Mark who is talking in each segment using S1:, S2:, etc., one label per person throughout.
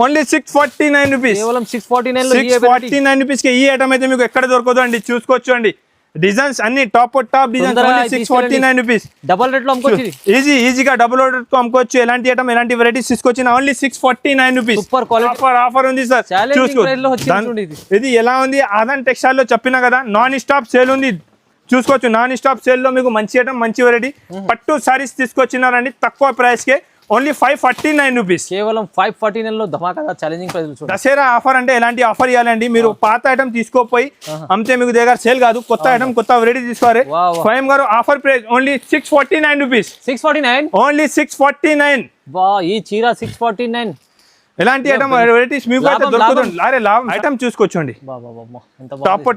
S1: Only 649 rupees.
S2: కేవలం 649
S1: 649 rupees కి ఈ ఐటమ్ అయితే మీకు ఎక్కడ దొరకదు అండి. చూసుకోవచ్చు అండి, డిజైన్స్ అన్ని top designs. Only 649 rupees.
S2: Double rate లో అమ్ముకోవచ్చు.
S1: ఈజీగా డబుల్ రేట్ తో అమ్ముకోవచ్చు. ఎలాంటి ఐటమ్ ఎలాంటి వెరైటీస్ తీసుకొచ్చిన only 649 rupees.
S2: Super quality
S1: offer ఉంది సార్. ఇది ఎలా ఉంది, ఆదాన్ టెక్స్టైల్ లో చెప్పినా కదా నాన్ స్టాప్ సేల్ ఉంది. చూసుకోవచ్చు, నాన్ స్టాప్ సేల్ లో మీకు మంచి ఐటమ్ మంచి వెరైటీ పట్టు సారీస్ తీసుకొచ్చినారండి తక్కువ ప్రైస్ కే. Only 549 rupees.
S2: కేవలం 549 లో ధమాకా ఛాలెంజింగ్ ప్రైస్.
S1: దసరా ఆఫర్ అంటే ఎలాంటి ఆఫర్ ఇవ్వాలండి, మీరు పాత ఐటమ్ తీసుకోపోయి అమ్మితే మీకు దగ్గర సేల్ కాదు. కొత్త ఐటమ్ కొత్త వెరైటీ తీసుకోవాలి. స్వయం గారు offer price only 649 rupees.
S2: 649
S1: only 649.
S2: ఈ చీర 649.
S1: ఎలాంటి ఐటమ్ వెరైటీస్ మీకు అయితే దొరుకుతుంది. అరే లాభం ఐటమ్ చూసుకోవచ్చండి,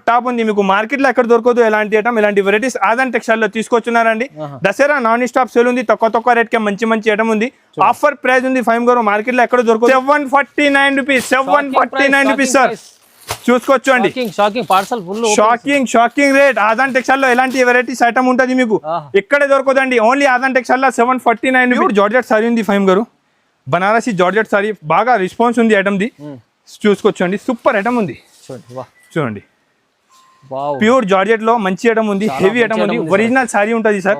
S1: టాప్ ఉంది మీకు మార్కెట్ లో ఎక్కడ దొరకదు. ఎలాంటి ఐటమ్ ఎలాంటి వెరైటీస్ ఆదాన్ టెక్స్టైల్ లో తీసుకొచ్చున్నారండి. దసరా నాన్ స్టాప్ సేల్ ఉంది, తక్కువ రేట్ కి మంచి ఐటమ్ ఉంది. ఆఫర్ ప్రైస్ ఉంది ఫైవ్ గారు, మార్కెట్ లో ఎక్కడ దొరకదు. 749 రూపీస్. 749 rupees sir. చూసుకోవచ్చు అండి, షాకింగ్ రేట్. ఆదాన్ టెక్స్టైల్ లో ఎలాంటి వెరైటీస్ ఐటమ్ ఉంటుంది మీకు ఇక్కడే దొరకదండి. ఓన్లీ ఆదాన్ టెక్స్టైల్ లో 749 రూపీస్. జార్జెట్ సారీ ఉంది ఫైవ్ గారు, బనారసి జార్జెట్ సారీ. బాగా రెస్పాన్స్ ఉంది ఐటమ్ ది. చూసుకోవచ్చండి, సూపర్ ఐటమ్ ఉంది. చూడండి, ప్యూర్ జార్జెట్ లో మంచి ఐటమ్ ఉంది, హెవీ ఐటమ్ ఉంది. ఒరిజినల్ సారీ ఉంటుంది సార్.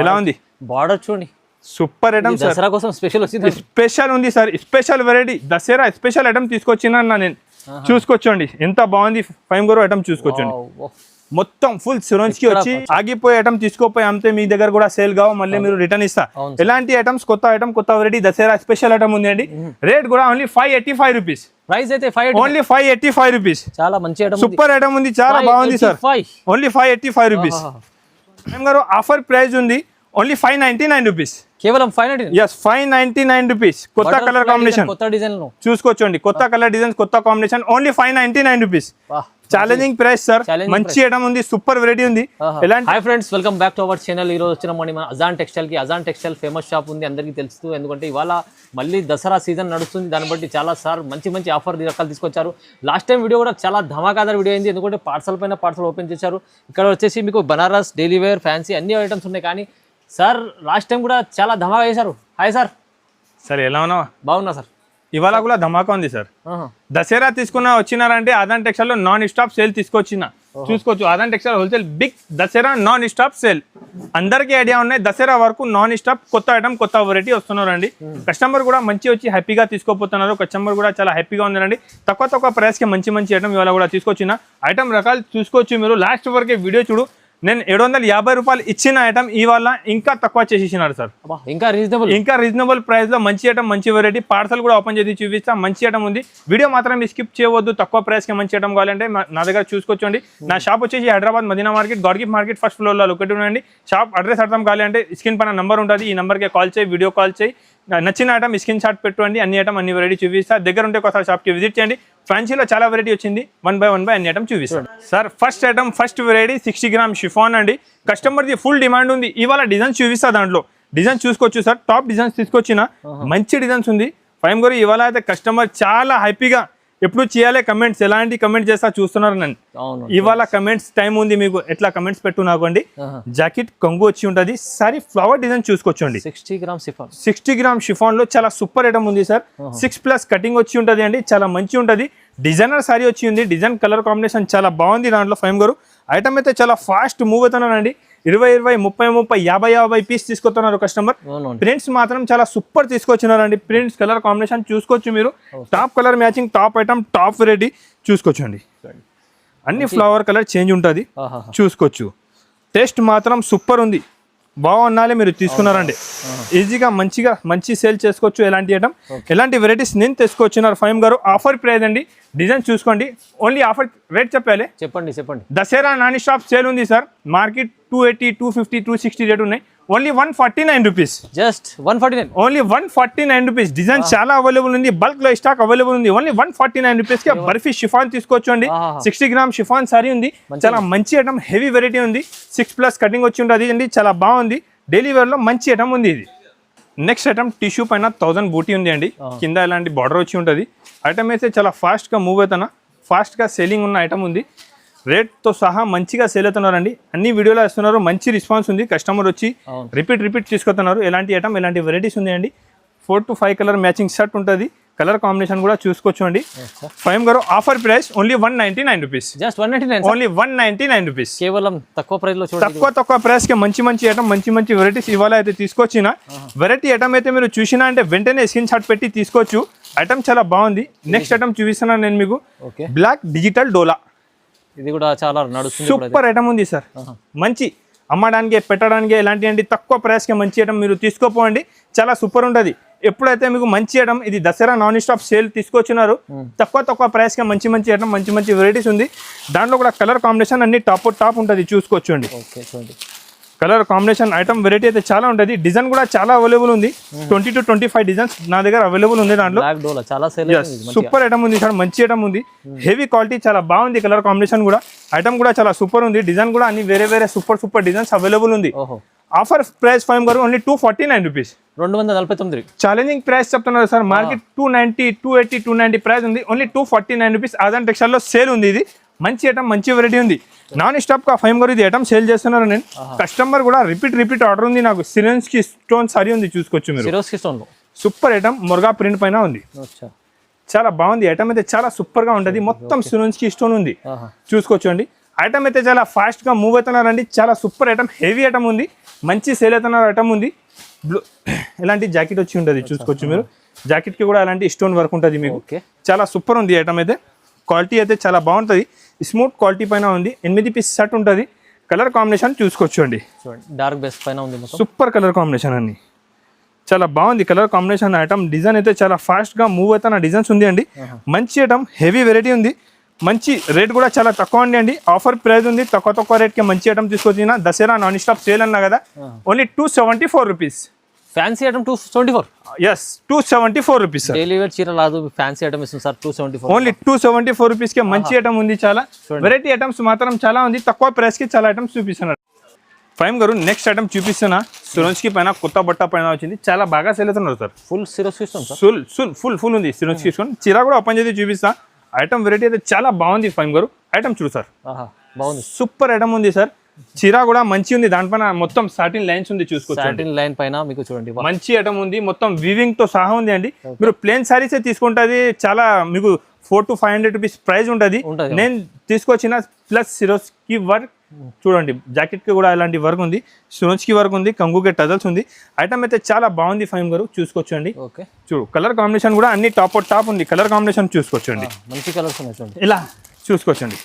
S1: ఎలా ఉంది
S2: బార్డర్ చూడండి,
S1: సూపర్ ఐటమ్.
S2: దసరా కోసం స్పెషల్ వచ్చింది,
S1: స్పెషల్ ఉంది sir, special variety. Dasara special item తీసుకొచ్చినా నేను. చూసుకోవచ్చండి ఎంత బాగుంది ఫైవ్ గారు ఐటమ్. చూసుకోవచ్చండి, మొత్తం ఫుల్ సిరోన్స్ కి వచ్చి ఆగిపోయే ఐటమ్ తీసుకోపోయి అమ్మితే మీ దగ్గర కూడా సేల్ కావు, మళ్ళీ మీరు రిటర్న్ ఇస్తా. ఎలాంటి ఐటమ్స్ కొత్త ఐటమ్ కొత్త వెరైటీ దసరా స్పెషల్ ఐటమ్ ఉంది అండి. రేట్ కూడా ఓన్లీ 585 రూపీస్.
S2: ప్రైస్ అయితే
S1: ఓన్లీ 585 రూపీస్.
S2: చాలా మంచి ఐటమ్,
S1: సూపర్ ఐటమ్ ఉంది, చాలా బాగుంది సార్. Only 585 rupees. గారు ఆఫర్ ప్రైస్ ఉంది ఓన్లీ 599 రూపీస్.
S2: కేవలం
S1: 599 రూపీస్. కొత్త కలర్ కాంబినేషన్,
S2: కొత్త డిజైన్
S1: చూసుకోవచ్చండి. కొత్త కలర్ డిజైన్స్, కొత్త combination. Only 599 rupees. Challenging price sir, మంచి ఐటమ్ ఉంది, సూపర్ వెరైటీ ఉంది.
S2: Hi friends, welcome back to our channel. ఈ రోజు వచ్చినామండి మన అజాన్ టెక్స్టైల్ కి. అజాన్ టెక్స్టైల్ ఫేమస్ షాప్ ఉంది, అందరికీ తెలుసు. ఎందుకంటే ఇవాళ మళ్ళీ దసరా సీజన్ నడుస్తుంది, దాన్ని బట్టి చాలా సార్ మంచి ఆఫర్ రకాలు తీసుకొచ్చారు. లాస్ట్ టైం వీడియో కూడా చాలా ధమాకాదార్ వీడియో అయింది, ఎందుకంటే పార్సల్ పైన పార్సల్ ఓపెన్ చేశారు. ఇక్కడ వచ్చేసి మీకు బనారస్, డైలీ వేర్, ఫ్యాన్సీ అన్ని ఐటమ్స్ ఉన్నాయి. కానీ సార్ లాస్ట్ టైం కూడా చాలా ధమాకా చేశారు. Hi sir.
S1: సార్ ఎలా ఉన్నావా?
S2: బాగున్నా సార్.
S1: ఇవాళ కూడా ధమాకా ఉంది సార్. దసరా తీసుకున్న వచ్చినారంటే ఆదాన్ టెక్స్టైల్ లో నాన్ స్టాప్ సేల్ తీసుకొచ్చిన. చూసుకోవచ్చు, Aadan textile wholesale big Dasara non stop sale. అందరికీ ఐడియా ఉన్నాయి, దసరా వరకు నాన్ స్టాప్ కొత్త ఐటమ్ కొత్త వెరైటీ వస్తున్నారండి. కస్టమర్ కూడా మంచి వచ్చి హ్యాపీగా తీసుకోపోతున్నారు. కస్టమర్ కూడా చాలా హ్యాపీగా ఉందండి. తక్కువ ప్రైస్ కి మంచి ఐటమ్ ఇవాళ కూడా తీసుకొచ్చిన. ఐటమ్ రకాలు చూసుకోవచ్చు మీరు. లాస్ట్ వరకే వీడియో చూడు. నేను 750 రూపాయలు ఇచ్చిన ఐటమ్ ఇవాళ ఇంకా తక్కువ చేసేసినారు సార్. ఇంకా రీజనబుల్ ప్రైస్ లో మంచి ఐటమ్ మంచి వెరైటీ. పార్సల్ కూడా ఓపెన్ చేసి చూపిస్తా. మంచి ఐటమ్ ఉంది, వీడియో మాత్రం స్కిప్ చేయవద్దు. తక్కువ ప్రైస్ కి మంచి ఐటమ్ కావాలంటే నా దగ్గర చూసుకోవచ్చండి. నా షాప్ వచ్చేసి Hyderabad Madina market, God gift market first floor లో లొకేట్ ఉండండి. షాప్ అడ్రస్ అర్థం కావాలంటే స్క్రీన్ పైన నంబర్ ఉంటుంది, ఈ నంబర్కి కాల్ చేయి, వీడియో కాల్ చేయి. నచ్చిన ఐటమ్ స్క్రీన్ షాట్ పెట్టుకోండి. అన్ని ఐటమ్ అన్ని వెరైటీ చూపిస్తా. దగ్గర ఉంటే ఒకసారి షాప్కి విజిట్ చేయండి. ఫ్యాన్సీలో చాలా వెరైటీ వచ్చింది. వన్ బై అన్ని ఐటమ్ చూపిస్తాను sir. First item first variety 60 gram chiffon అండి. కస్టమర్ది ఫుల్ డిమాండ్ ఉంది. ఇవాళ డిజైన్స్ చూపిస్తా. దాంట్లో డిజైన్స్ చూసుకోవచ్చు సార్. టాప్ డిజైన్స్ తీసుకొచ్చిన మంచి డిజైన్స్ ఉంది. ఫైవ్ గారు ఇవాళ అయితే కస్టమర్ చాలా హ్యాపీగా ఎప్పుడు చేయాలి కమెంట్స్, ఎలాంటి కమెంట్ చేస్తా చూస్తున్నారు నన్ను. ఇవాళ కమెంట్స్ టైం ఉంది మీకు, ఎట్లా కమెంట్స్ పెట్టు నాకోండి. జాకెట్ కొంగు వచ్చి ఉంటుంది. సారీ ఫ్లవర్ డిజైన్ చూసుకోవచ్చండి. 60 గ్రామ్ షిఫాన్ లో చాలా సూపర్ ఐటమ్ ఉంది సార్. 6+ కటింగ్ వచ్చి ఉంటుంది అండి, చాలా మంచి ఉంటుంది. డిజైనర్ సారీ వచ్చి ఉంది. డిజైన్ కలర్ కాంబినేషన్ చాలా బాగుంది దాంట్లో. ఫైవ్ గారు ఐటమ్ అయితే చాలా ఫాస్ట్ మూవ్ అవుతున్నారండి. 20, 30, 50 పీస్ తీసుకొస్తున్నారు కస్టమర్. ప్రింట్స్ మాత్రం చాలా సూపర్ తీసుకొచ్చినారండి. ప్రింట్స్ కలర్ కాంబినేషన్ చూసుకోవచ్చు మీరు. Top colour matching, top item, top variety చూసుకోవచ్చండి. అన్ని ఫ్లవర్ కలర్ చేంజ్ ఉంటుంది చూసుకోవచ్చు. టేస్ట్ మాత్రం సూపర్ ఉంది. బాగున్నాలే మీరు తీసుకున్నారండి. ఈజీగా మంచి సేల్ చేసుకోవచ్చు. ఎలాంటి ఐటమ్ ఎలాంటి వెరైటీస్ నేను తీసుకొచ్చినారు ఫైమ్ గారు. ఆఫర్ ప్రైస్ అండి. డిజైన్ చూసుకోండి. ఓన్లీ ఆఫర్ రేట్ చెప్పండి. దసరా నాన్ స్టాప్ సేల్ ఉంది సార్. మార్కెట్ 280, 250, 260 రేట్ ఉన్నాయి. Only 149 rupees.
S2: Just 149.
S1: Only 149 rupees. Design చాలా అవైలబుల్ ఉంది. బల్క్ లో స్టాక్ అవైలబుల్ ఉంది. ఓన్లీ 149 రూపీస్ కి బర్ఫీ షిఫాన్ తీసుకోవచ్చండి. 60 గ్రామ్ షిఫాన్ సారీ ఉంది. చాలా మంచి ఐటమ్, హెవీ వెరైటీ ఉంది. 6+ కటింగ్ వచ్చి ఉంటుంది అండి. చాలా బాగుంది. డైలీ వేర్ లో మంచి ఐటమ్ ఉంది ఇది. నెక్స్ట్ ఐటమ్ టిష్యూ పైన 1000 బూటీ ఉంది అండి. కింద ఇలాంటి బార్డర్ వచ్చి ఉంటుంది. ఐటమ్ అయితే చాలా ఫాస్ట్ గా మూవ్ అవుతున్నా, ఫాస్ట్ గా సేలింగ్ ఉన్న ఐటమ్ ఉంది. రేట్తో సహా మంచిగా సేల్ అవుతున్నారండి. అన్ని వీడియోలో వేస్తున్నారు. మంచి రెస్పాన్స్ ఉంది. కస్టమర్ వచ్చి రిపీట్ తీసుకొస్తున్నారు. ఎలాంటి ఐటమ్ ఎలాంటి వెరైటీస్ ఉన్నాయండి. 4 to 5 కలర్ మ్యాచింగ్ షర్ట్ ఉంటుంది. కలర్ కాంబినేషన్ కూడా చూసుకోవచ్చు అండి. ఫైమ్ గారు offer price only 199 rupees,
S2: just 199
S1: only 199 rupees.
S2: కేవలం తక్కువ ప్రైస్ లో చూడండి.
S1: తక్కువ ప్రైస్ కి మంచి ఐటమ్ మంచి వెరైటీస్ ఇవాళ అయితే తీసుకొచ్చిన. వెరైటీ ఐటమ్ అయితే మీరు చూసినా అంటే వెంటనే స్క్రీన్ షాట్ పెట్టి తీసుకోవచ్చు. ఐటమ్ చాలా బాగుంది. నెక్స్ట్ ఐటమ్ చూపిస్తున్నాను నేను మీకు, బ్లాక్ డిజిటల్ డోలా.
S2: ఇది కూడా చాలా నడుస్తుంది,
S1: సూపర్ ఐటమ్ ఉంది సార్. మంచి అమ్మడానికి పెట్టడానికి ఎలాంటి తక్కువ ప్రైస్ కి మంచి ఐటమ్ మీరు తీసుకోపోండి, చాలా సూపర్ ఉంటుంది. ఎప్పుడైతే మీకు మంచి ఐటమ్ ఇది దసరా నాన్ స్టాప్ సేల్ తీసుకొచ్చినారు, తక్కువ ప్రైస్ కి మంచి ఐటమ్ మంచి వెరైటీస్ ఉంది. దాంట్లో కూడా కలర్ కాంబినేషన్ అన్ని టాప్ ఉంటుంది, చూసుకోవచ్చండి. కలర్ కాంబినేషన్ ఐటమ్ వెరైటీ అయితే చాలా ఉంటుంది. డిజైన్ కూడా చాలా అవైలబుల్ ఉంది, 20 to 25 డిజైన్స్ నా దగ్గర అవైలబుల్ ఉంది. దాంట్లో సూపర్ ఐటమ్ ఉంది సార్, మంచి ఐటమ్ ఉంది, హెవీ క్వాలిటీ చాలా బాగుంది. కలర్ కాంబినేషన్ కూడా ఐటమ్ కూడా చాలా సూపర్ ఉంది. డిజైన్ కూడా అన్ని వేరే సూపర్ డిజైన్స్ అవైలబుల్ ఉంది. ఆఫర్ ప్రైస్ ఫైమ్ గారు ఓన్లీ 249 రూపీస్,
S2: 249.
S1: ఛాలెంజింగ్ ప్రైస్ చెప్తున్నారు సార్. మార్కెట్ 290, 280, 290 ప్రైస్ ఉంది, ఓన్లీ 249 రూపీస్. ఆదాన్ టెక్స్టైల్ లో సేల్ ఉంది. ఇది మంచి ఐటమ్ మంచి వెరైటీ ఉంది. నాన్ స్టాప్ గా ఫైమ్ గారు ఇది ఐటమ్ సేల్ చేస్తున్నారు. నేను కస్టమర్ కూడా రిపీట్ ఆర్డర్ ఉంది నాకు. సిరెన్స్ కి స్టోన్ సారీ ఉంది, చూసుకోవచ్చు మీరు. సూపర్ ఐటమ్ మురుగా ప్రింట్ పైన ఉంది, చాలా బాగుంది. ఐటమ్ అయితే చాలా సూపర్ గా ఉంటుంది. మొత్తం సిరెన్స్ కి స్టోన్ ఉంది, చూసుకోవచ్చు అండి. ఐటమ్ అయితే చాలా ఫాస్ట్ గా మూవ్ అవుతున్నారండి. చాలా సూపర్ ఐటమ్, హెవీ ఐటమ్ ఉంది, మంచి సేల్ అవుతున్నారు ఐటమ్ ఉంది. బ్లూ ఎలాంటి జాకెట్ వచ్చి ఉంటుంది, చూసుకోవచ్చు మీరు. జాకెట్ కి కూడా అలాంటి స్టోన్ వర్క్ ఉంటుంది మీకు. చాలా సూపర్ ఉంది ఐటమ్ అయితే. క్వాలిటీ అయితే చాలా బాగుంటుంది, స్మూత్ క్వాలిటీ పైన ఉంది. 8 పీస్ సెట్ ఉంటుంది. కలర్ కాంబినేషన్ చూసుకోవచ్చు అండి,
S2: డార్క్ బేస్ పైన ఉంది.
S1: సూపర్ కలర్ కాంబినేషన్ అన్ని చాలా బాగుంది. కలర్ కాంబినేషన్ ఐటమ్ డిజైన్ అయితే చాలా ఫాస్ట్ గా మూవ్ అవుతున్న డిజైన్స్ ఉంది అండి. మంచి ఐటమ్, హెవీ వెరైటీ ఉంది. మంచి రేట్ కూడా చాలా తక్కువ అండి. ఆఫర్ ప్రైస్ ఉంది, తక్కువ రేట్ కి మంచి ఐటమ్ తీసుకొచ్చిన. దసరా నాన్ స్టాప్ సేల్ అన్నా కదా, only 274 rupees.
S2: Fancy item 274.
S1: Yes, 274 rupees.
S2: Daily wear చీర రాదు, ఫ్యాన్సీ ఐటమ్ ఇస్తుంది సార్. 274,
S1: ఓన్లీ 274 రూపీస్ కి మంచి ఐటమ్ ఉంది. చాలా వెరైటీ ఐటమ్స్ మాత్రం చాలా ఉంది. తక్కువ ప్రైస్ కి చాలా ఐటమ్స్ చూపిస్తున్నారు. ఫైమ్ గారు నెక్స్ట్ ఐటమ్ చూపిస్తున్నా. సిరోన్స్కి పైన కొత్త బట్ట పైన వచ్చింది, చాలా బాగా సేల్ అవుతున్నారు సార్.
S2: ఫుల్ సిరోస్ ఇస్తాం సార్.
S1: ఫుల్ ఉంది సిరోన్స్కి. చీర కూడా ఓపెన్ చేసి చూపిస్తా. ఐటమ్ వెరైటీ అయితే చాలా బాగుంది ఫైమ్ గారు. ఐటమ్ చూడు సార్,
S2: బాగుంది,
S1: సూపర్ ఐటమ్ ఉంది సార్. చీర కూడా మంచి ఉంది, దానిపైన మొత్తం సాటిన్ లైన్స్ ఉంది, చూసుకోవచ్చు.
S2: సాటిన్ లైన్ పైన మీకు చూడండి
S1: మంచి ఐటమ్ ఉంది, మొత్తం వీవింగ్ తో సహా ఉంది అండి. మీరు ప్లేన్ సారీసే తీసుకుంటుంది, చాలా మీకు 400 to 500 రూపీస్ ప్రైస్ ఉంటుంది. నేను తీసుకొచ్చిన ప్లస్ సిరోస్ కి వర్క్ చూడండి. జాకెట్ కి కూడా ఇలాంటి వర్క్ ఉంది, సిరోస్ కి వర్క్ ఉంది, కంగుకే టజల్స్ ఉంది. ఐటమ్ అయితే చాలా బాగుంది ఫైమ్ గారు, చూసుకోవచ్చు అండి. చూడు కలర్ కాంబినేషన్ కూడా అన్ని టాప్ ఉంది. కలర్ కాంబినేషన్ చూసుకోవచ్చు అండి,
S2: మంచి కలర్స్ ఉన్నాయి.
S1: ఇలా చూసుకోవచ్చండి.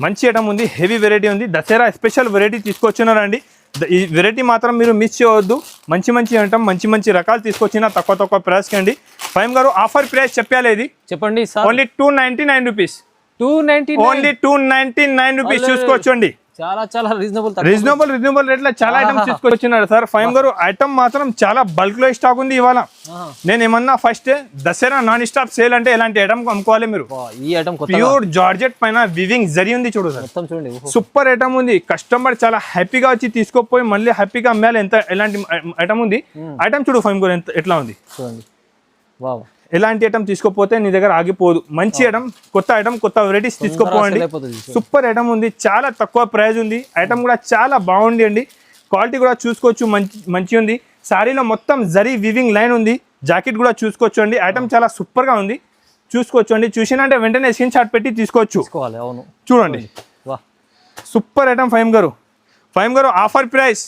S1: మంచి ఐటమ్ ఉంది, హెవీ వెరైటీ ఉంది. దసరా స్పెషల్ వెరైటీ తీసుకొచ్చినారండి. ఈ వెరైటీ మాత్రం మీరు మిస్ చేయవద్దు. మంచి ఐటమ్ మంచి రకాలు తీసుకొచ్చిన తక్కువ ప్రైస్కి అండి. ఫైమ్ గారు ఆఫర్ ప్రైస్ చెప్పాలి, చెప్పండి. ఓన్లీ 299 రూపీస్, 299, ఓన్లీ 299 రూపీస్ చూసుకోవచ్చు అండి.
S2: చాలా
S1: రీజనబుల్ రేట్ లో చాలా ఐటమ్స్ తీసుకొచ్చినారు సార్. ఫైమ్ గారు ఐటమ్ మాత్రం చాలా బల్క్ లో స్టాక్ ఉంది ఇవాళ. నేను ఏమన్నా first Dasara non stop sale అంటే ఎలాంటి ఐటమ్ అమ్ముకోవాలి మీరు.
S2: ఈ ఐటమ్
S1: ప్యూర్ జార్జెట్ పైన వివింగ్ జరి ఉంది, చూడు సార్,
S2: చూడండి,
S1: సూపర్ ఐటమ్ ఉంది. కస్టమర్ చాలా హ్యాపీగా వచ్చి తీసుకోపోయి మళ్ళీ హ్యాపీగా అమ్మాలి. ఎలాంటి ఐటమ్ ఉంది. ఐటమ్ చూడు ఫైమ్ గారు ఎట్లా ఉంది,
S2: చూడండి. వావ్,
S1: ఎలాంటి ఐటమ్ తీసుకోపోతే నీ దగ్గర ఆగిపోదు. మంచి ఐటమ్, కొత్త వెరైటీస్ తీసుకోపోండి. సూపర్ ఐటమ్ ఉంది, చాలా తక్కువ ప్రైస్ ఉంది. ఐటమ్ కూడా చాలా బాగుంది అండి. క్వాలిటీ కూడా చూసుకోవచ్చు, మంచి ఉంది. సారీలో మొత్తం జరీ వివింగ్ లైన్ ఉంది. జాకెట్ కూడా చూసుకోవచ్చు అండి. ఐటమ్ చాలా సూపర్ గా ఉంది, చూసుకోవచ్చు అండి. చూసినంటే వెంటనే స్క్రీన్ షాట్ పెట్టి తీసుకోవచ్చు. చూడండి, సూపర్ ఐటమ్ ఫైమ్ గారు ఆఫర్ ప్రైస్.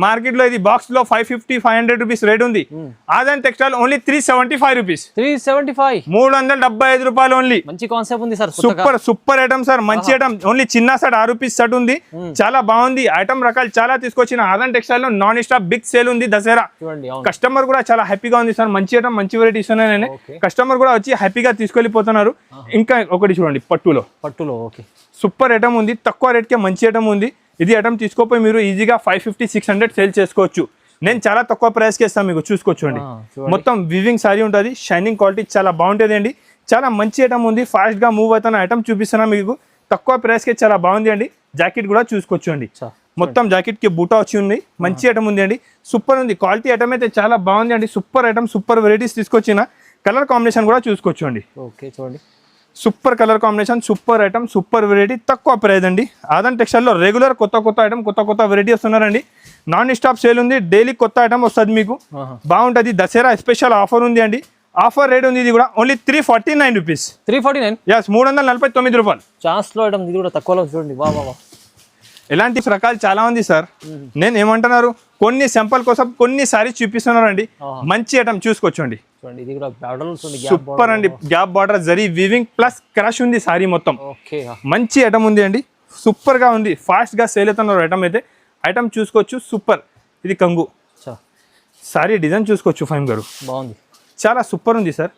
S1: మార్కెట్ లో ఇది బాక్స్ లో 550-500 రూపీస్ రేట్ ఉంది. ఆదాన్ టెక్స్టైల్ ఓన్లీ 375 రూపీస్, 375 రూపాయలు ఓన్లీ.
S2: మంచి కాన్సెప్ట్ ఉంది సార్,
S1: సూపర్ ఐటమ్ సార్, మంచి ఐటమ్. ఓన్లీ చిన్న సెట్ 6 రూపీస్ సెట్ ఉంది, చాలా బాగుంది. ఐటమ్ రకాలు చాలా తీసుకొచ్చిన. ఆదాన్ టెక్స్టైల్ లో నాన్ స్టాప్ బిగ్ సేల్ ఉంది దసరా. కస్టమర్ కూడా చాలా హ్యాపీగా ఉంది సార్. మంచి ఐటమ్ మంచి వెరైటీస్ ఉన్నాయి. కస్టమర్ కూడా వచ్చి హ్యాపీగా తీసుకెళ్లిపోతున్నారు. ఇంకా ఒకటి చూడండి, పట్టులో సూపర్ ఐటమ్ ఉంది, తక్కువ రేట్ కే మంచి ఐటమ్ ఉంది. ఇది ఐటమ్ తీసుకోపోయి మీరు ఈజీగా 550-600 సేల్ చేసుకోవచ్చు. నేను చాలా తక్కువ ప్రైస్కి ఇస్తాను మీకు, చూసుకోవచ్చు అండి. మొత్తం వివింగ్ సారీ ఉంటుంది, షైనింగ్ క్వాలిటీ చాలా బాగుంటుంది అండి. చాలా మంచి ఐటమ్ ఉంది, ఫాస్ట్ గా మూవ్ అవుతున్న ఐటమ్ చూపిస్తున్నా మీకు. తక్కువ ప్రైస్కి చాలా బాగుంది అండి. జాకెట్ కూడా చూసుకోవచ్చు అండి, మొత్తం జాకెట్ కి బూటా వచ్చి ఉంది. మంచి ఐటమ్ ఉంది అండి, సూపర్ ఉంది. క్వాలిటీ ఐటమ్ అయితే చాలా బాగుంది అండి. సూపర్ ఐటమ్, సూపర్ వెరైటీస్ తీసుకొచ్చిన. కలర్ కాంబినేషన్ కూడా చూసుకోవచ్చు అండి.
S2: చూడండి,
S1: super colour combination, super item, super variety, తక్కువ ప్రైస్ అండి. ఆదాన్ టెక్స్టైల్లో రెగ్యులర్ కొత్త ఐటమ్, కొత్త వెరైటీ వస్తున్నారండి. నాన్ స్టాప్ సేల్ ఉంది, డైలీ కొత్త ఐటమ్ వస్తుంది మీకు, బాగుంటుంది. దసరా స్పెషల్ ఆఫర్ ఉంది అండి. ఆఫర్ రేట్ ఉంది ఇది కూడా ఓన్లీ 349 రూపీస్.
S2: 349.
S1: ఎస్ 349 రూపాయలు.
S2: ఛాన్స్ లో ఐటమ్ ఇది కూడా తక్కువలో చూడండి. వా వా వా.
S1: ఇలాంటి రకాలు చాలా ఉంది సార్. నేను ఏమంటున్నారు కొన్ని సింపుల్ కోసం కొన్ని సారీస్ చూపిస్తున్నారండి. మంచి ఐటమ్ చూసుకోవచ్చండి.
S2: చూడండి ఇది కూడా బార్డర్ చూడండి.
S1: సూపర్ అండి. Gap border zari weaving plus crush ఉంది సారీ మొత్తం.
S2: ఓకే
S1: మంచి ఐటమ్ ఉంది అండి. సూపర్ గా ఉంది. ఫాస్ట్ గా సేల్ అవుతున్నారు ఐటమ్ అయితే. ఐటమ్ చూసుకోవచ్చు. సూపర్. ఇది కంగు సారీ డిజైన్ చూసుకోవచ్చు ఫైమ్ గారు.
S2: బాగుంది.
S1: చాలా సూపర్ ఉంది సార్.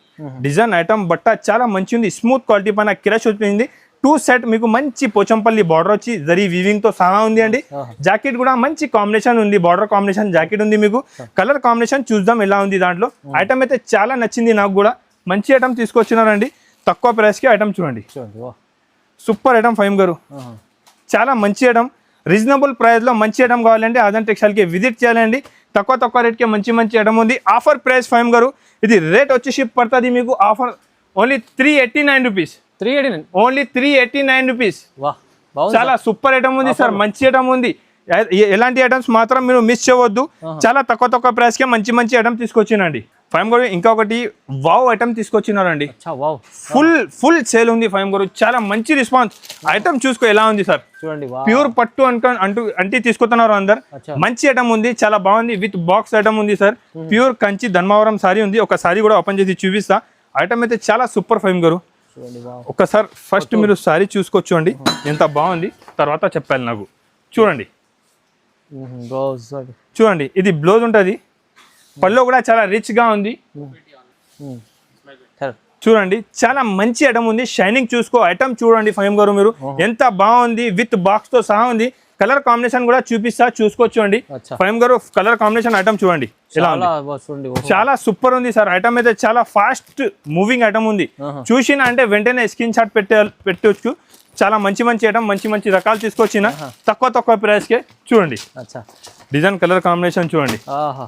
S1: డిజైన్ ఐటమ్ బట్ట చాలా మంచి ఉంది. స్మూత్ క్వాలిటీ పైన క్రష్ వచ్చింది. 2 సెట్ మీకు మంచి పోచంపల్లి బార్డర్ వచ్చి జరీ వీవింగ్ తో సహా ఉంది అండి. జాకెట్ కూడా మంచి కాంబినేషన్ ఉంది. బార్డర్ కాంబినేషన్ జాకెట్ ఉంది. మీకు కలర్ కాంబినేషన్ చూద్దాం ఎలా ఉంది దాంట్లో. ఐటమ్ అయితే చాలా నచ్చింది నాకు కూడా. మంచి ఐటమ్ తీసుకొచ్చినారండి. తక్కువ ప్రైస్ కి ఐటమ్ చూడండి. సూపర్ ఐటమ్ ఫైమ్ గారు. చాలా మంచి ఐటమ్. రీజనబుల్ ప్రైస్ లో మంచి ఐటమ్ కావాలంటే అజంతా టెక్స్టైల్ కి విజిట్ చేయాలండి. తక్కువ రేట్ కి మంచి ఐటమ్ ఉంది. ఆఫర్ ప్రైస్ ఫైమ్ గారు ఇది రేట్ వచ్చేసి పడుతుంది మీకు offer only 389 rupees.
S2: 389
S1: only 389 rupees. చాలా సూపర్ ఐటమ్ ఉంది సార్. మంచి ఐటమ్ ఉంది. ఎలాంటి ఐటమ్స్ మాత్రం మీరు మిస్ చేయవద్దు. చాలా తక్కువ ప్రైస్ కి మంచి ఐటమ్ తీసుకొచ్చినండి ఫైమ్ గారు. ఇంకొకటి వావ్ ఐటమ్ తీసుకొచ్చినారండి. ఫుల్ సేల్ ఉంది ఫైమ్ గారు. చాలా మంచి రెస్పాన్స్. ఐటమ్ చూసుకో ఎలా ఉంది సార్.
S2: చూడండి
S1: ప్యూర్ పట్టు అంటే తీసుకొస్తున్నారు అందరు. మంచి ఐటమ్ ఉంది. చాలా బాగుంది. విత్ బాక్స్ ఐటమ్ ఉంది sir. Pure Kanchi Dharmavaram sorry ఉంది. ఒక సారీ కూడా ఓపెన్ చేసి చూపిస్తా. ఐటమ్ అయితే చాలా సూపర్ ఫైమ్ గారు. ఒకసారి ఫస్ట్ మీరు సారీ చూసుకోవచ్చు అండి. ఎంత బాగుంది తర్వాత చెప్పాలి నాకు. చూడండి చూడండి ఇది బ్లౌజ్ ఉంటుంది. పళ్ళు కూడా చాలా రిచ్ గా ఉంది. చూడండి చాలా మంచి ఐటమ్ ఉంది. షైనింగ్ చూసుకో. ఐటమ్ చూడండి ఫైమ్ గారు మీరు ఎంత బాగుంది. విత్ బాక్స్ తో సహా ఉంది. కలర్ కాంబినేషన్ కూడా చూపిస్తా చూసుకోవచ్చు అండి ఫైమ్ గారు. కలర్ కాంబినేషన్ ఐటమ్ చూడండి ఎలా ఉంది. చాలా సూపర్ ఉంది సార్. ఐటమ్ అయితే చాలా ఫాస్ట్ మూవింగ్ ఐటమ్ ఉంది. చూసిన అంటే వెంటనే స్క్రీన్ షాట్ పెట్టవచ్చు. చాలా మంచి ఐటమ్ మంచి రకాలు తీసుకొచ్చిన తక్కువ ప్రైస్ కే. చూడండి డిజైన్ కలర్ కాంబినేషన్ చూడండి.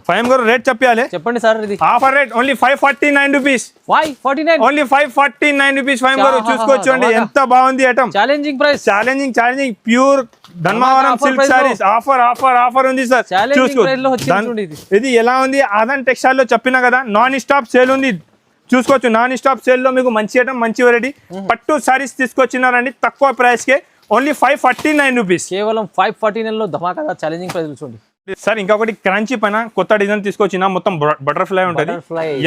S1: ఫైమ్ గారు రేట్ చెప్పండి
S2: sir.
S1: Offer rate only 549 rupees.
S2: 549
S1: only 549 rupees Faim గారు. చూసుకోవచ్చు అండి ఎంత బాగుంది item.
S2: Challenging price.
S1: Challenging pure Dharmavaram silk sarees. Offer ఉంది సార్. చూసుకోవచ్చు ఇది ఎలా ఉంది. అజంతా టెక్స్టైల్ లో చెప్పినా కదా నాన్ స్టాప్ సేల్ ఉంది. చూసుకోవచ్చు. నాన్ స్టాప్ సేల్ లో మీకు మంచి ఐటమ్ మంచి వెరైటీ పట్టు సారీస్ తీసుకొచ్చినారండి తక్కువ ప్రైస్ కే. Only 549 rupees.
S2: కేవలం 549 లో ధమాకా ఛాలెంజింగ్ ప్రైస్ చూడండి
S1: సార్. ఇంకొకటి క్రంచీ పైన కొత్త డిజైన్ తీసుకొచ్చిన మొత్తం బటర్ఫ్లై ఉంటుంది.